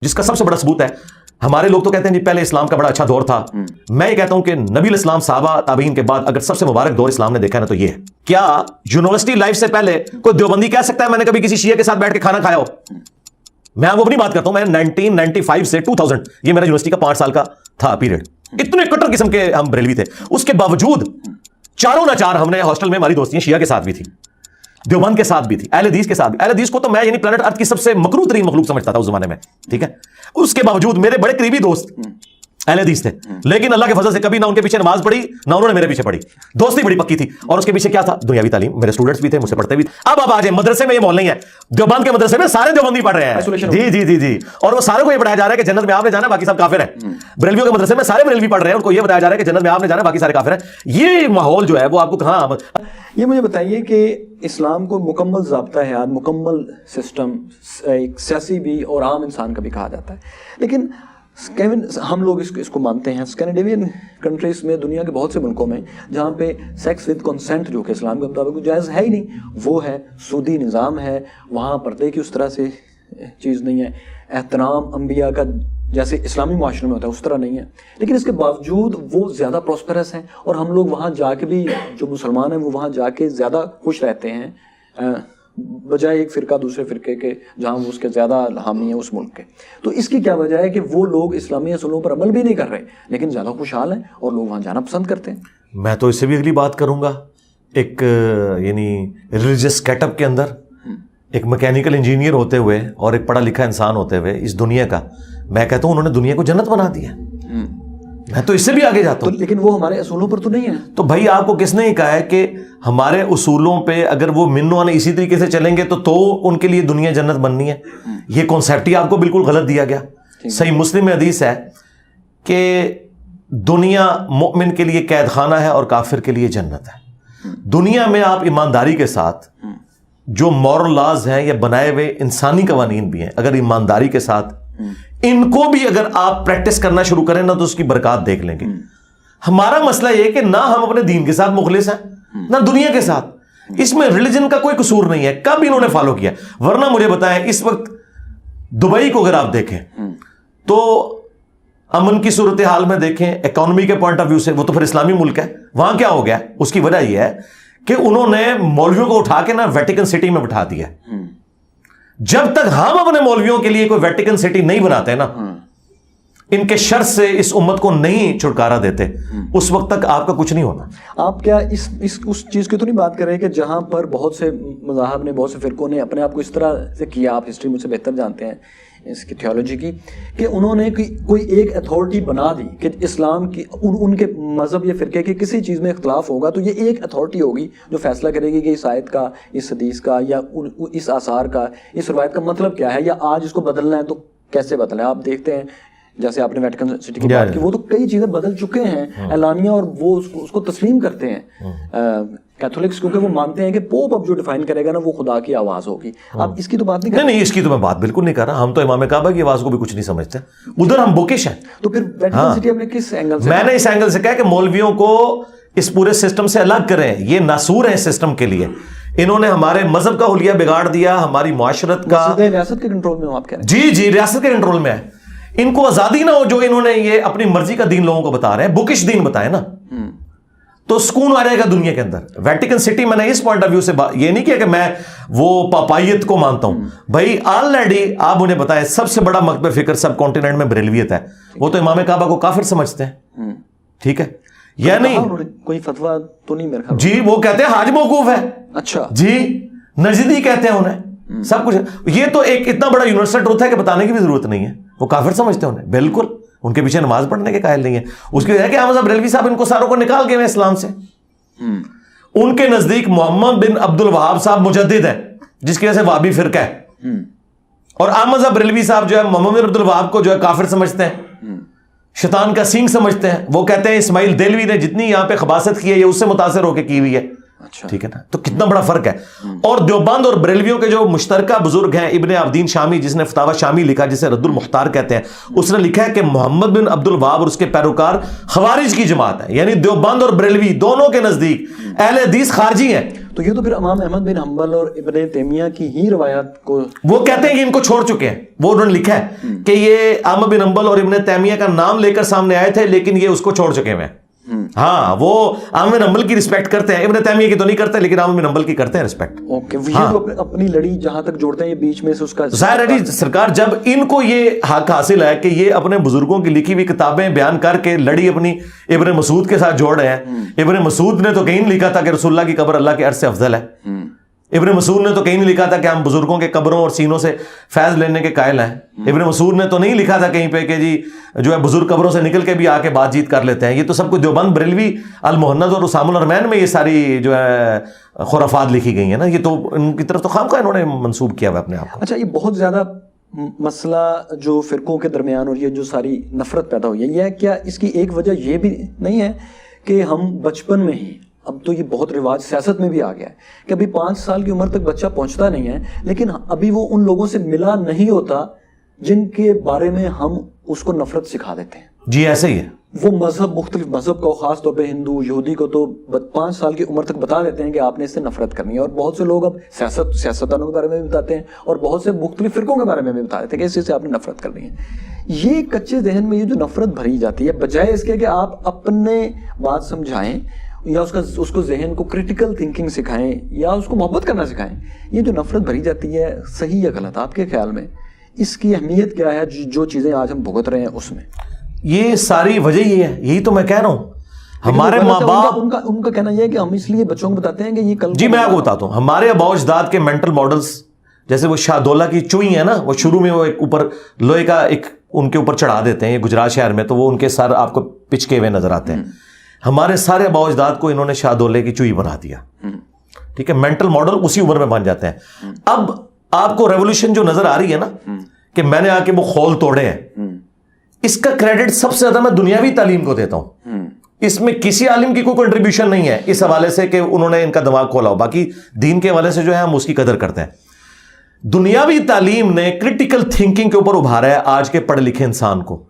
جس کا سب سے بڑا ثبوت ہے ہمارے لوگ تو کہتے ہیں جی پہلے اسلام کا بڑا اچھا دور تھا. میں یہ کہتا ہوں کہ نبی الاسلام صحابہ تابعین کے بعد اگر سب سے مبارک دور اسلام نے دیکھا ہے نا تو یہ ہے. کیا یونیورسٹی لائف سے پہلے کوئی دیوبندی کہہ سکتا ہے میں نے کبھی کسی شیعہ کے ساتھ بیٹھ کے کھانا کھایا ہو؟ میں وہ اپنی بات کرتا ہوں. میں 1995 سے 2000 یہ میرا یونیورسٹی کا 5 سال کا تھا پیریڈ. اتنے کٹر قسم کے ہم بریلوی تھے. اس کے باوجود چاروں نہ چار ہم نے ہاسٹل میں ہماری دوستیاں شیعہ کے ساتھ بھی تھی, دیوبند کے ساتھ بھی تھی, اہل حدیث کے ساتھ بھی. اہل حدیث کو تو میں یعنی پلانٹ ارتھ کی سب سے مکروہ ترین مخلوق سمجھتا تھا اس زمانے میں, ٹھیک ہے. اس کے باوجود میرے بڑے قریبی دوست اہل حدیث تھے, لیکن اللہ کے فضل سے کبھی نہ ان کے پیچھے نماز پڑھی نہ انہوں نے میرے پیچھے پڑھی. دوستی بڑی پکی تھی اور اس کے پیچھے کیا تھا؟ دنیاوی تعلیم. میرے اسٹوڈنٹس بھی تھے, مجھ سے پڑھتے بھی. اب آ جائیں مدرسے میں, یہ ماحول نہیں ہے دیوبند کے مدرسے میں سارے دیوبندی پڑھ رہے ہیں. جی جی جی جی, اور وہ سارے کو یہ بتایا جا رہا ہے کہ جنت میں آپ نے جانا, باقی سب کافر ہیں. بریلویوں کے مدرسے میں سارے بریلوی پڑھ رہے ہیں, ان کو یہ بتایا جا رہا ہے کہ جنت میں آپ نے جانا, باقی سارے کافر ہیں. یہ ماحول جو ہے وہ آپ کو کہاں. یہ مجھے بتائیے کہ اسلام کو مکمل ضابطہ حیات, مکمل سسٹم, ایک سیاسی بھی اور عام انسان کا بھی کہا جاتا ہے, لیکن ہم لوگ اس کو مانتے ہیں. اسکینڈینیوین کنٹریز میں, دنیا کے بہت سے ملکوں میں جہاں پہ سیکس ود کنسنٹ جو کہ اسلام کے مطابق جائز ہے ہی نہیں, وہ ہے سودی نظام ہے. وہاں پردے کی اس طرح سے چیز نہیں ہے. احترام انبیاء کا جیسے اسلامی معاشرے میں ہوتا ہے اس طرح نہیں ہے, لیکن اس کے باوجود وہ زیادہ پراسپرس ہیں. اور ہم لوگ وہاں جا کے بھی, جو مسلمان ہیں وہ وہاں جا کے زیادہ خوش رہتے ہیں بجائے ایک فرقہ دوسرے فرقے کے جہاں وہ اس کے زیادہ حامی ہیں اس ملک کے. تو اس کی کیا وجہ ہے کہ وہ لوگ اسلامی اصولوں پر عمل بھی نہیں کر رہے لیکن زیادہ خوشحال ہیں اور لوگ وہاں جانا پسند کرتے ہیں؟ میں تو اس سے بھی اگلی بات کروں گا. ایک یعنی ریلیجس گیٹ اپ کے اندر ایک میکینیکل انجینئر ہوتے ہوئے اور ایک پڑھا لکھا انسان ہوتے ہوئے اس دنیا کا, میں کہتا ہوں انہوں نے دنیا کو جنت بنا دیا. میں تو اس سے بھی آگے جاتا ہوں. لیکن وہ ہمارے اصولوں پر تو نہیں ہے. تو بھائی آپ کو کس نے یہ کہا ہے کہ ہمارے اصولوں پہ اگر وہ منو نے اسی طریقے سے چلیں گے تو ان کے لیے دنیا جنت بننی ہے؟ یہ کانسیپٹ ہی آپ کو بالکل غلط دیا گیا. صحیح مسلم میں حدیث ہے کہ دنیا مومن کے لیے قید خانہ ہے اور کافر کے لیے جنت ہے. دنیا میں آپ ایمانداری کے ساتھ جو مورل لاز ہیں یا بنائے ہوئے انسانی قوانین بھی ہیں, اگر ایمانداری کے ساتھ ان کو بھی اگر آپ پریکٹس کرنا شروع کریں نا تو اس کی برکات دیکھ لیں گے. ہمارا مسئلہ یہ کہ نہ ہم اپنے دین کے ساتھ مخلص ہیں نہ دنیا کے ساتھ. اس میں ریلیجن کا کوئی قصور نہیں ہے, کب انہوں نے فالو کیا. ورنہ مجھے بتائیں اس وقت دبئی کو اگر آپ دیکھیں تو امن کی صورتحال میں دیکھیں, اکانومی کے پوائنٹ آف ویو سے وہ تو پھر اسلامی ملک ہے. وہاں کیا ہو گیا, اس کی وجہ یہ ہے کہ انہوں نے مولویوں کو اٹھا کے نا ویٹیکن سٹی میں بٹھا دیا. جب تک ہم اپنے مولویوں کے لیے کوئی ویٹیکن سٹی نہیں بناتے نا, ان کے شر سے اس امت کو نہیں چھٹکارا دیتے, اس وقت تک آپ کا کچھ نہیں ہونا. آپ کیا اس چیز کی تو نہیں بات کر رہے کہ جہاں پر بہت سے مذاہب نے, بہت سے فرقوں نے اپنے آپ کو اس طرح سے کیا, آپ ہسٹری مجھ سے بہتر جانتے ہیں اس کی تھیولوجی کی, کہ انہوں نے کوئی ایک اتھارٹی بنا دی کہ اسلام کی ان کے مذہب یا فرقے کے کسی چیز میں اختلاف ہوگا تو یہ ایک اتھارٹی ہوگی جو فیصلہ کرے گی کہ اس آیت کا, اس حدیث کا یا اس آثار کا, اس روایت کا مطلب کیا ہے, یا آج اس کو بدلنا ہے تو کیسے بدلنا ہے. آپ دیکھتے ہیں جیسے آپ نے ویٹیکن سٹی کی بات کی, وہ تو کئی چیزیں بدل چکے ہیں اعلانیہ, اور وہ اس کو تسلیم کرتے ہیں کیتھولکس, کیونکہ وہ مانتے ہیں کہ پوپ اب جو ڈیفائن کرے گا نا وہ خدا کی آواز ہوگی. آپ اس کی تو بات نہیں کر رہے. نہیں, اس کی تو میں بات بالکل نہیں کر رہا. ہم تو امام کعبہ کی آواز کو بھی کچھ نہیں سمجھتے, ادھر ہم بوکش ہیں. تو پھر ویٹیکن سٹی ہم نے کس اینگل سے, میں نے اس اینگل سے کہا کہ مولویوں کو اس پورے سسٹم سے الگ کریں, یہ ناسور ہیں اس سسٹم کے لیے. انہوں نے ہمارے مذہب کا حلیہ بگاڑ دیا, ہماری معاشرت کا. ریاست کے کنٹرول میں آپ کہہ رہے ہیں؟ جی جی, ریاست کے کنٹرول میں ہے. ان کو آزادی نہ ہو جو انہوں نے یہ اپنی مرضی کا دین لوگوں کو بتا رہے ہیں, بکش دین بتائے نا, تو سکون آ جائے گا دنیا کے اندر. ویٹیکن سٹی میں نے اس پوائنٹ آف ویو سے یہ نہیں کیا کہ میں وہ پاپائیت کو مانتا ہوں. بھائی آلریڈی آپ انہیں بتائیں سب سے بڑا مکتب فکر سب کانٹیننٹ میں بریلویت ہے. وہ تو امام کعبہ کو کافر سمجھتے ہیں, ٹھیک ہے یا نہیں؟ کوئی فتویٰ تو نہیں میرے خیال. جی وہ کہتے ہیں حاج موقوف ہے. اچھا جی, نجدی کہتے ہیں انہیں, سب کچھ. یہ تو ایک اتنا بڑا یونیورسل ٹروتھ ہے کہ بتانے کی بھی ضرورت نہیں ہے. وہ کافر سمجھتے ہیں انہیں, بالکل ان کے پیچھے نماز پڑھنے کے قائل نہیں ہے. اس کی وجہ ہے کہ احمد بریلوی صاحب ان کو ساروں کو نکال گئے اسلام سے. ان کے نزدیک محمد بن عبد الوہاب صاحب مجدد ہیں, جس کی وجہ سے وہابی فرقہ ہے. اور احمد بریلوی صاحب جو ہے محمد بن عبد الوہاب کو جو ہے کافر سمجھتے ہیں, شیطان کا سینگ سمجھتے ہیں. وہ کہتے ہیں اسماعیل دہلوی نے جتنی یہاں پہ خباثت کی ہے یہ اس سے متاثر ہو کے کی ہوئی ہے. ٹھیک ہے نا, تو کتنا بڑا فرق ہے. اور دیوبند اور بریلویوں کے جو مشترکہ بزرگ ہیں, ابن عابدین شامی جس نے فتاوی شامی لکھا, جسے رد المختار کہتے ہیں, اس نے لکھا ہے کہ محمد بن عبد الوہاب اور اس کے پیروکار خوارج کی جماعت ہے. یعنی دیوبند اور بریلوی دونوں کے نزدیک اہل حدیث خارجی ہیں. تو یہ تو پھر امام احمد بن حنبل اور ابن تیمیہ کی ہی روایات کو وہ کہتے ہیں کہ ان کو چھوڑ چکے ہیں. وہ انہوں نے لکھا ہے کہ یہ احمد بن حنبل اور ابن تیمیہ کا نام لے کر سامنے آئے تھے, لیکن یہ اس کو چھوڑ چکے ہیں. ہاں, وہ احمد بن حنبل کی رسپیکٹ کرتے ہیں, ابن تیمیہ کی تو نہیں کرتے, لیکن احمد بن حنبل کی کرتے ہیں رسپیکٹ. اوکے, یہ تو اپنی لڑی جہاں تک جوڑتے ہیں, یہ بیچ میں سے اس کا ظاہر ہے جی سرکار, جب ان کو یہ حق حاصل ہے کہ یہ اپنے بزرگوں کی لکھی ہوئی کتابیں بیان کر کے لڑی اپنی ابن مسعود کے ساتھ جوڑ رہے ہیں. ابن مسعود نے تو کہیں نہیں لکھا تھا کہ رسول اللہ کی قبر اللہ کے عرش سے افضل ہے. ابن مسعود نے تو کہیں نہیں لکھا تھا کہ ہم بزرگوں کے قبروں اور سینوں سے فیض لینے کے قائل ہیں. ابن مسعود نے تو نہیں لکھا تھا کہیں پہ کہ جی جو ہے بزرگ قبروں سے نکل کے بھی آ کے بات چیت کر لیتے ہیں. یہ تو سب کچھ دیوبند, بریلوی, المہند اور اسام الحرمین میں یہ ساری جو ہے خرافات لکھی گئی ہیں نا. یہ تو ان کی طرف تو خواہ انہوں نے منسوب کیا ہوا اپنے آپ کو. اچھا, یہ بہت زیادہ مسئلہ جو فرقوں کے درمیان اور یہ جو ساری نفرت پیدا ہوئی ہے, یہ کیا اس کی ایک وجہ یہ بھی نہیں ہے کہ ہم بچپن میں ہی, اب تو یہ بہت رواج سیاست میں بھی آ گیا ہے کہ ابھی 5 سال کی عمر تک بچہ پہنچتا نہیں ہے, لیکن ابھی وہ ان لوگوں سے ملا نہیں ہوتا جن کے بارے میں ہم اس کو نفرت سکھا دیتے ہیں. جی ایسے ہی ہے. وہ مذہب, مختلف مذہب کو, خاص طور پہ ہندو, یہودی کو تو 5 سال کی عمر تک بتا دیتے ہیں کہ آپ نے اس سے نفرت کرنی ہے. اور بہت سے لوگ اب سیاستدانوں کے بارے میں بھی بتاتے ہیں, اور بہت سے مختلف فرقوں کے بارے میں بھی بتا دیتے ہیں کہ اس سے آپ نے نفرت کرنی ہے. یہ کچے ذہن میں یہ جو نفرت بھری جاتی ہے, بجائے اس کے کہ آپ اپنے بات سمجھائیں یا اس کو ذہن کو کریٹیکل تھنکنگ سکھائیں یا اس کو محبت کرنا سکھائیں, یہ جو نفرت بھری جاتی ہے, صحیح یا غلط آپ کے خیال میں اس کی اہمیت کیا ہے جو چیزیں آج ہم بھگت رہے ہیں اس میں؟ یہ ساری وجہ یہ ہے, یہی تو میں کہہ رہا ہوں. ہمارے ماں باپ, ان کا کہنا یہ ہے کہ ہم اس لیے بچوں کو بتاتے ہیں کہ یہ کل, جی میں آپ کو بتاتا ہوں, ہمارے آباء و اجداد کے مینٹل ماڈلز, جیسے وہ شاہ دولہ کی چوئی ہے نا, وہ شروع میں وہ ایک اوپر لوہے کا ایک ان کے اوپر چڑھا دیتے ہیں, یہ گجرات شہر میں, تو وہ ان کے سر آپ کو پچکے ہوئے نظر آتے ہیں. ہمارے سارے آباء و اجداد کو انہوں نے شاہ دولے کی چوئی بنا دیا. ٹھیک ہے, مینٹل ماڈل اسی عمر میں بن جاتے ہیں. اب آپ کو ریولوشن جو نظر آ رہی ہے نا کہ میں نے آ کے وہ خول توڑے ہیں, اس کا کریڈٹ سب سے زیادہ میں دنیاوی تعلیم کو دیتا ہوں. اس میں کسی عالم کی کوئی کنٹریبیوشن نہیں ہے اس حوالے سے کہ انہوں نے ان کا دماغ کھولا ہو. باقی دین کے حوالے سے جو ہے ہم اس کی قدر کرتے ہیں. دنیاوی تعلیم نے کرٹیکل تھنکنگ کے اوپر ابھارا ہے آج کے پڑھے لکھے انسان کو.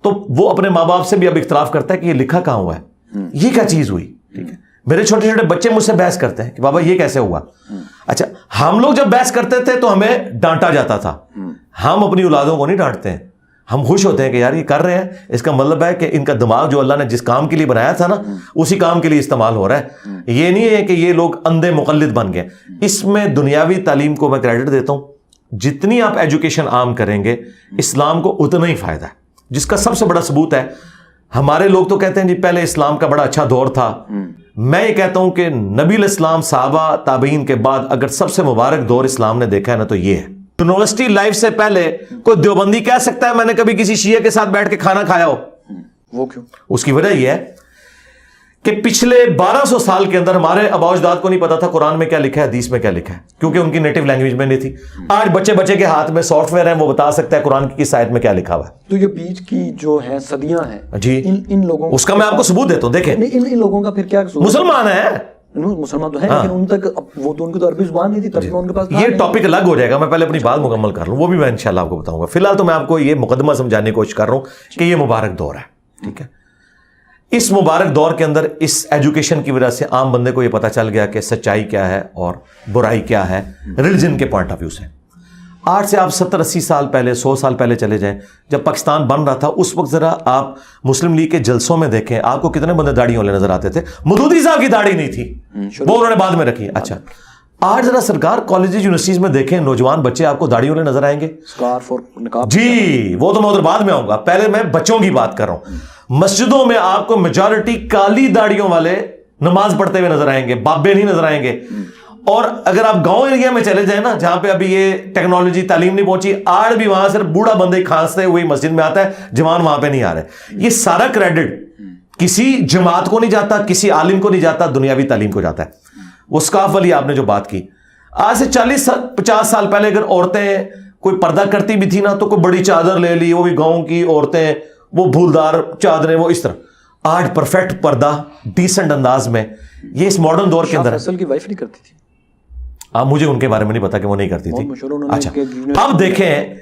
تو وہ اپنے ماں باپ سے بھی اب اختلاف کرتا ہے کہ یہ لکھا کہاں ہوا ہے, یہ کیا چیز ہوئی. ٹھیک ہے, میرے چھوٹے چھوٹے بچے مجھ سے بحث کرتے ہیں کہ بابا یہ کیسے ہوا. اچھا, ہم لوگ جب بحث کرتے تھے تو ہمیں ڈانٹا جاتا تھا, ہم اپنی اولادوں کو نہیں ڈانٹتے ہیں. ہم خوش ہوتے ہیں کہ یار یہ کر رہے ہیں, اس کا مطلب ہے کہ ان کا دماغ جو اللہ نے جس کام کے لیے بنایا تھا نا اسی کام کے لیے استعمال ہو رہا ہے. یہ نہیں ہے کہ یہ لوگ اندھے مقلد بن گئے. اس میں دنیاوی تعلیم کو میں کریڈٹ دیتا ہوں. جتنی آپ ایجوکیشن عام کریں گے اسلام کو اتنا ہی فائدہ ہے, جس کا سب سے بڑا ثبوت ہے. ہمارے لوگ تو کہتے ہیں جی پہلے اسلام کا بڑا اچھا دور تھا. میں یہ کہتا ہوں کہ نبی الاسلام, صحابہ, تابعین کے بعد اگر سب سے مبارک دور اسلام نے دیکھا ہے نا تو یہ ہے. یونیورسٹی لائف سے پہلے کوئی دیوبندی کہہ سکتا ہے میں نے کبھی کسی شیعہ کے ساتھ بیٹھ کے کھانا کھایا ہو؟ وہ کیوں؟ اس کی وجہ یہ ہے کہ پچھلے 1200 سال کے اندر ہمارے آباء و اجداد کو نہیں پتا تھا قرآن میں کیا لکھا ہے, حدیث میں کیا لکھا ہے, کیونکہ ان کی نیٹو لینگویج میں نہیں تھی. آج بچے کے ہاتھ میں سافٹ ویئر ہیں, وہ بتا سکتا ہے قرآن کی کس آیت میں کیا لکھا ہوا ہے. تو یہ بیچ کی جو ہے صدیاں ہیں جی, ان لوگوں اس کا میں آپ کو ثبوت دیتا ہوں. دیکھیں ان لوگوں کا پھر کیا قصور؟ مسلمان ہیں, مسلمان تو ہیں لیکن ان تک وہ تو ان کی تو عربی زبان نہیں تھی, ترجمہ ان کے پاس. یہ ٹاپک الگ ہو جائے گا, میں پہلے اپنی بات مکمل کر لوں, وہ بھی میں انشاءاللہ آپ کو بتاؤں گا. فی الحال تو میں آپ کو یہ مقدمہ سمجھانے کی کوشش کر رہا ہوں کہ یہ مبارک دور ہے. ٹھیک ہے, اس مبارک دور کے اندر اس ایجوکیشن کی وجہ سے عام بندے کو یہ پتا چل گیا کہ سچائی کیا ہے اور برائی کیا ہے ریلیجن کے پوائنٹ آف ویو سے. آج سے آپ 70-80 سال پہلے, 100 سال پہلے چلے جائیں, جب پاکستان بن رہا تھا اس وقت ذرا آپ مسلم لیگ کے جلسوں میں دیکھیں, آپ کو کتنے بندے داڑھی والے نظر آتے تھے. مودودی صاحب کی داڑھی نہیں تھی, وہ انہوں نے بعد میں رکھی. اچھا, آج ذرا سرکار کالجز یونیورسٹیز میں دیکھیں, نوجوان بچے آپ کو داڑھی والے نظر آئیں گے. جی وہ تو میں ادھر بعد میں آؤں گا, پہلے میں بچوں کی بات کر رہا ہوں. مسجدوں میں آپ کو میجورٹی کالی داڑھیوں والے نماز پڑھتے ہوئے نظر آئیں گے, بابے نہیں نظر آئیں گے. اور اگر آپ گاؤں ایریا میں چلے جائیں نا جہاں پہ ابھی یہ ٹیکنالوجی تعلیم نہیں پہنچی, آج بھی وہاں صرف بوڑھا بندے کھانستے ہوئے مسجد میں آتا ہے, جوان وہاں پہ نہیں آ رہے. یہ سارا کریڈٹ کسی جماعت کو نہیں جاتا, کسی عالم کو نہیں جاتا, دنیاوی تعلیم کو جاتا ہے. وہ اسکاف والی آپ نے جو بات کی, آج سے 40-50 سال پہلے اگر عورتیں کوئی پردہ کرتی بھی تھی نا تو کوئی بڑی چادر لے لی, وہ بھی گاؤں کی عورتیں, وہ پھولدار چادریں, وہ اس طرح. آج پرفیکٹ پردہ ڈیسنٹ انداز میں, یہ اس ماڈرن دور کے اندر. فیصل کی وائف نہیں کرتی تھی؟ مجھے ان کے بارے میں نہیں پتا کہ وہ نہیں کرتی تھی. اچھا, اچھا اب دیکھیں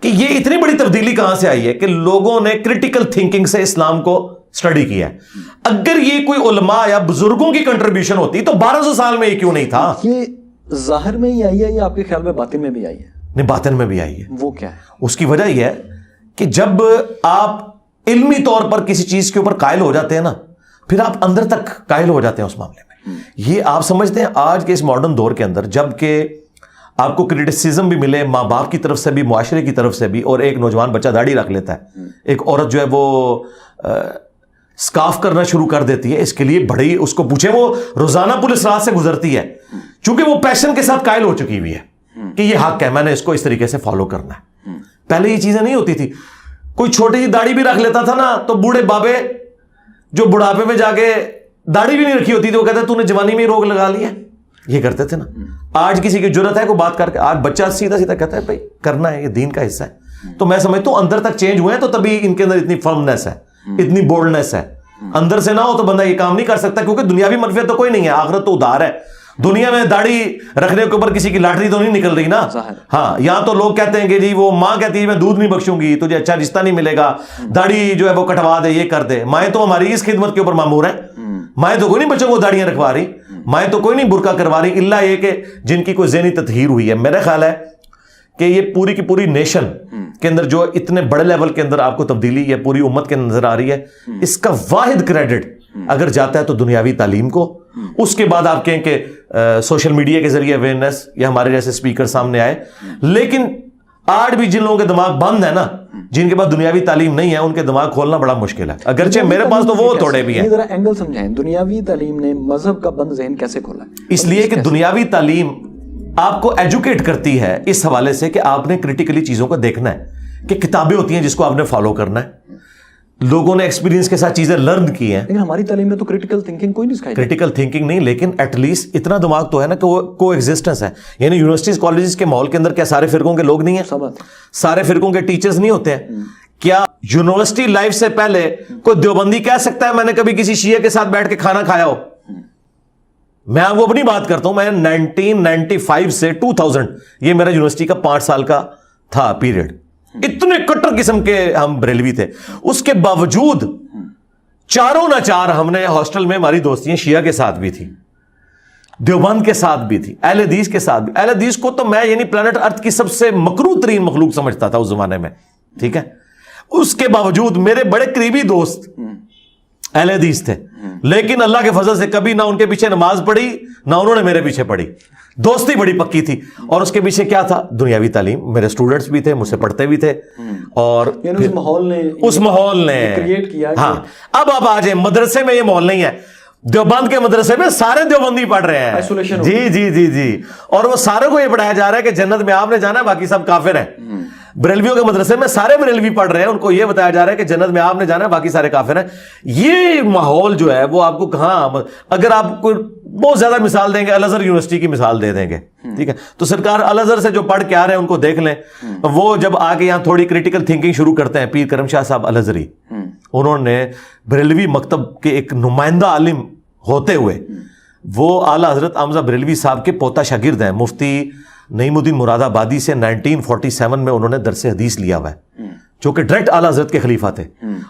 کہ یہ اتنی بڑی تبدیلی کہاں سے آئی ہے کہ لوگوں نے کریٹیکل تھنکنگ سے اسلام کو سٹڈی کیا ہے. اگر یہ کوئی علماء یا بزرگوں کی کنٹریبیوشن ہوتی تو 1200 سال میں یہ کیوں نہیں تھا؟ یہ ظاہر میں ہی آئی ہے یا آپ کے خیال میں باطن میں بھی آئی ہے؟ نہیں, باطن میں بھی آئی ہے. وہ کیا ہے؟ اس کی وجہ یہ ہے کہ جب آپ علمی طور پر کسی چیز کے اوپر قائل ہو جاتے ہیں نا, پھر آپ اندر تک قائل ہو جاتے ہیں اس معاملے میں. یہ آپ سمجھتے ہیں آج کے اس ماڈرن دور کے اندر جب کہ آپ کو کریٹیسزم بھی ملے ماں باپ کی طرف سے بھی, معاشرے کی طرف سے بھی, اور ایک نوجوان بچہ داڑھی رکھ لیتا ہے, ایک عورت جو ہے وہ سکارف کرنا شروع کر دیتی ہے, اس کے لیے بڑی, اس کو پوچھے وہ روزانہ پولیس رات سے گزرتی ہے, چونکہ وہ پیشن کے ساتھ قائل ہو چکی ہوئی ہے کہ یہ حق ہے, میں نے اس کو اس طریقے سے فالو کرنا ہے. پہلے یہ چیزیں نہیں ہوتی تھی. کوئی چھوٹی سی داڑھی بھی رکھ لیتا تھا نا تو بوڑھے بابے جو بڑھاپے میں جا کے داڑھی بھی نہیں رکھی ہوتی تھی وہ کہتے تو نے جوانی میں ہی روگ لگا لیا, یہ کرتے تھے نا. آج کسی کی جرت ہے کوئی بات کر کے, آج بچہ سیدھا سیدھا کہتا ہے بھائی کرنا ہے, یہ دین کا حصہ ہے. تو میں سمجھتا ہوں اندر تک چینج ہوئے ہیں تو تبھی ان کے اندر اتنی فرمنس ہے, اتنی بولڈنس ہے. اندر سے نہ ہو تو بندہ یہ کام نہیں کر سکتا, کیونکہ دنیاوی منفعت تو کوئی نہیں ہے, آخرت تو ادھار ہے. دنیا میں داڑھی رکھنے کے اوپر کسی کی لاٹری تو نہیں نکل رہی نا. ہاں, یہاں تو لوگ کہتے ہیں کہ جی وہ ماں کہتی ہے میں دودھ نہیں بخشوں گی, تجھے اچھا رشتہ نہیں ملے گا, داڑھی جو ہے وہ کٹوا دے, یہ کر دے. مائیں تو ہماری اس خدمت کے اوپر مامور ہیں, مائیں تو کوئی نہیں بچوں کو داڑیاں رکھوا رہی, مائیں تو کوئی نہیں برقع کروا رہی, اللہ یہ کہ جن کی کوئی ذہنی تطہیر ہوئی ہے. میرا خیال ہے کہ یہ پوری کی پوری نیشن کے اندر جو اتنے بڑے لیول کے اندر آپ کو تبدیلی یہ پوری امت کے نظر آ رہی ہے, اس کا واحد کریڈٹ اگر جاتا ہے تو دنیاوی تعلیم کو. اس کے بعد آپ کہیں کہ سوشل میڈیا کے ذریعے اویئرنیس یا ہمارے جیسے سپیکر سامنے آئے. لیکن آج بھی جن لوگوں کے دماغ بند ہے نا, جن کے پاس دنیاوی تعلیم نہیں ہے, ان کے دماغ کھولنا بڑا مشکل ہے. اگرچہ میرے پاس تو وہ تھوڑے بھی ہیں. ذرا اینگل سمجھائیں, دنیاوی تعلیم نے مذہب کا بند ذہن کیسے کھولا؟ اس لیے کہ دنیاوی تعلیم آپ کو ایجوکیٹ کرتی ہے اس حوالے سے کہ آپ نے کریٹیکلی چیزوں کو دیکھنا ہے, کہ کتابیں ہوتی ہیں جس کو آپ نے فالو کرنا ہے, لوگوں نے ایکسپیرینس کے ساتھ چیزیں لرن کی ہیں. لیکن ہماری تعلیم میں تو کریٹیکل تھنکنگ کوئی نہیں سکھائی. کریٹیکل تھنکنگ نہیں, لیکن ایٹ لیسٹ اتنا دماغ تو ہے نا کہ وہ کو ایگزسٹنس ہے. یعنی یونیورسٹیز کالجز کے ماحول کے اندر کیا سارے فرقوں کے لوگ نہیں ہیں, سارے فرقوں کے ٹیچرز نہیں ہوتے ہیں؟ کیا یونیورسٹی لائف سے پہلے کوئی دیوبندی کہہ سکتا ہے میں نے کبھی کسی شیعہ کے ساتھ بیٹھ کے کھانا کھایا ہو؟ میں وہ اپنی بات کرتا ہوں, میں 1995 سے 2000 یہ میرا یونیورسٹی کا 5 سال کا تھا پیریڈ, اتنے کٹر قسم کے ہم بریلوی تھے. اس کے باوجود چاروں نہ چار ہم نے ہاسٹل میں ہماری دوستیاں شیعہ کے ساتھ بھی تھی, دیوبند کے ساتھ بھی تھی, اہل حدیث کے ساتھ بھی. اہل حدیث کو تو میں یعنی پلانٹ ارتھ کی سب سے مکروہ ترین مخلوق سمجھتا تھا اس زمانے میں, ٹھیک ہے. اس کے باوجود میرے بڑے قریبی دوست اہل حدیث تھے, لیکن اللہ کے فضل سے کبھی نہ ان کے پیچھے نماز پڑھی نہ انہوں نے میرے پیچھے پڑھی. دوستی بڑی پکی تھی, اور اس کے پیچھے کیا تھا؟ دنیاوی تعلیم. میرے اسٹوڈنٹس بھی تھے, مجھ سے پڑھتے بھی تھے, اور اس ماحول نے کریٹ کیا. ہاں, اب آپ آ جائیں مدرسے میں, یہ ماحول نہیں ہے. دیوبند کے مدرسے میں سارے دیوبندی پڑھ رہے ہیں, جی جی جی جی, اور وہ سارے کو یہ پڑھایا جا رہا ہے کہ جنت میں آپ نے جانا ہے, باقی سب کافر ہیں. بریلویوں کے مدرسے میں سارے بریلوی پڑھ رہے ہیں, ان کو یہ بتایا جا رہا ہے کہ جنت میں آپ نے جانا ہے, باقی سارے کافر ہیں. یہ ماحول جو ہے وہ آپ کو کہاں, اگر آپ کو بہت زیادہ مثال دیں گے, الازہر یونیورسٹی کی مثال دے دیں گے, ٹھیک ہے. تو سرکار الازہر سے جو پڑھ کے آ رہے ہیں ان کو دیکھ لیں, وہ جب آ کے یہاں تھوڑی کریٹیکل تھنکنگ شروع کرتے ہیں. پیر کرم شاہ صاحب الازہری, انہوں نے بریلوی مکتب کے ایک نمائندہ عالم ہوتے ہوئے, وہ اعلیٰ حضرت حمزہ بریلوی صاحب کے پوتا شاگرد ہیں. مفتی نعیم الدین مراد آبادی سے 1947 میں انہوں نے درس حدیث لیا ہوا ہے, جو کہ ڈائریکٹ اعلیٰ حضرت کے خلیفہ تھے.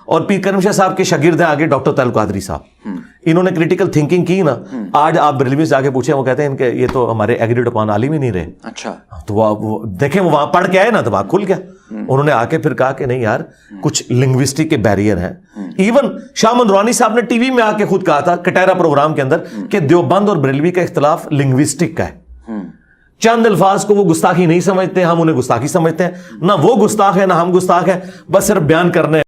اور پیر کرم شاہ صاحب کے شاگرد ہیں آگے ڈاکٹر طاہر القادری صاحب. انہوں نے کریٹیکل تھنکنگ کی نا. آج آپ بریلوی سے آگے پوچھیں, وہ کہتے ہیں کہ یہ تو ہمارے ایگریڈ اپان عالم ہی نہیں رہے. اچھا, تو وہ دیکھیں, وہ وہاں پڑھ کے آئے نا, دماغ کھل گیا. انہوں نے آ کے پھر کہا کہ نہیں یار, کچھ لنگوسٹک کے بیریئر ہیں. ایون شاہ منروانی صاحب نے ٹی وی میں آ کے خود کہا تھا کٹیرا پروگرام کے اندر کہ دیوبند اور بریلوی کا اختلاف لنگوسٹک کا ہے. چند الفاظ کو وہ گستاخی نہیں سمجھتے, ہم انہیں گستاخی سمجھتے ہیں. نہ وہ گستاخ ہے نہ ہم گستاخ ہیں, بس صرف بیان کرنے